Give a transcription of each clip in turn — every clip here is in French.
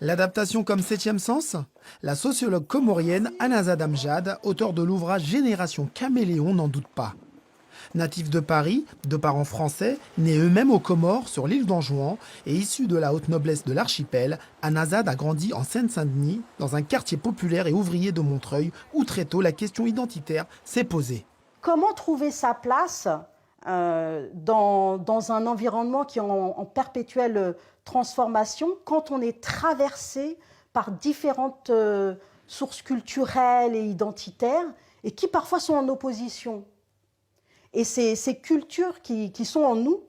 L'adaptation comme septième sens? La sociologue comorienne Anazad Amjad, auteure de l'ouvrage Génération Caméléon, n'en doute pas. Native de Paris, de parents français, nés eux-mêmes aux Comores sur l'île d'Anjouan et issus de la haute noblesse de l'archipel, Anazad a grandi en Seine-Saint-Denis, dans un quartier populaire et ouvrier de Montreuil, où très tôt la question identitaire s'est posée. Comment trouver sa place dans un environnement qui est en perpétuelle transformation quand on est traversé par différentes sources culturelles et identitaires et qui parfois sont en opposition. Et ces cultures qui sont en nous,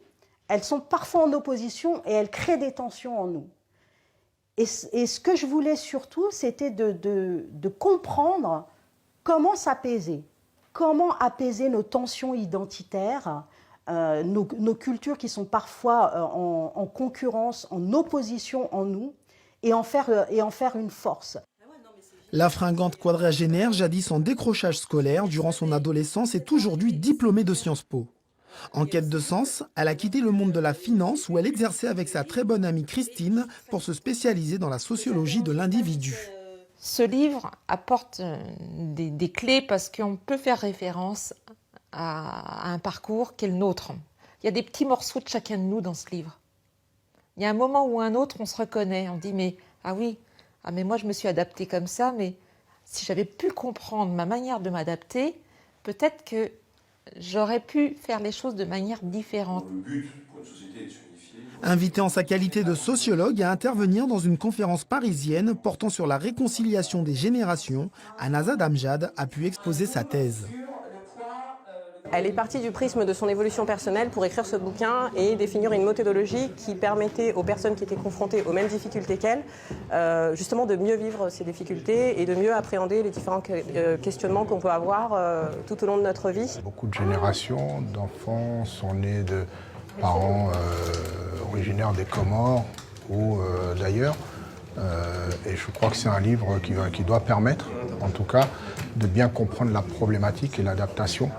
elles sont parfois en opposition et elles créent des tensions en nous. Et ce que je voulais surtout, c'était de comprendre comment s'apaiser. Comment apaiser nos tensions identitaires, nos cultures qui sont parfois en concurrence, en opposition en nous, et en faire une force. La fringante quadragénaire, jadis en décrochage scolaire durant son adolescence, est aujourd'hui diplômée de Sciences Po. En quête de sens, elle a quitté le monde de la finance où elle exerçait avec sa très bonne amie Christine pour se spécialiser dans la sociologie de l'individu. Ce livre apporte des clés parce qu'on peut faire référence à un parcours qui est le nôtre. Il y a des petits morceaux de chacun de nous dans ce livre. Il y a un moment ou un autre, on se reconnaît, on dit mais ah oui, mais moi je me suis adaptée comme ça, mais si j'avais pu comprendre ma manière de m'adapter, peut-être que j'aurais pu faire les choses de manière différente. Le but pour une société est de s'unifier. Invitée en sa qualité de sociologue à intervenir dans une conférence parisienne portant sur la réconciliation des générations, Anazad Amjad a pu exposer sa thèse. Elle est partie du prisme de son évolution personnelle pour écrire ce bouquin et définir une méthodologie qui permettait aux personnes qui étaient confrontées aux mêmes difficultés qu'elle, justement de mieux vivre ces difficultés et de mieux appréhender les différents questionnements qu'on peut avoir tout au long de notre vie. Beaucoup de générations d'enfants sont nés de parents originaires des Comores ou d'ailleurs. Et je crois que c'est un livre qui doit permettre, en tout cas, de bien comprendre la problématique et l'adaptation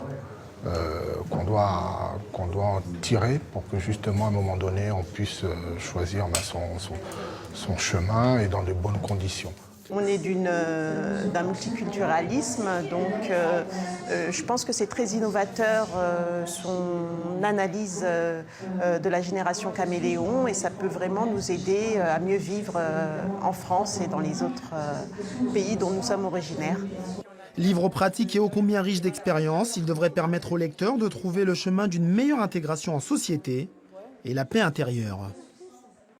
qu'on doit en tirer pour que justement à un moment donné on puisse choisir son chemin et dans de bonnes conditions. On est d'un multiculturalisme, donc je pense que c'est très innovateur son analyse de la génération caméléon et ça peut vraiment nous aider à mieux vivre en France et dans les autres pays dont nous sommes originaires. Livre pratique et ô combien riche d'expériences, il devrait permettre au lecteur de trouver le chemin d'une meilleure intégration en société et la paix intérieure.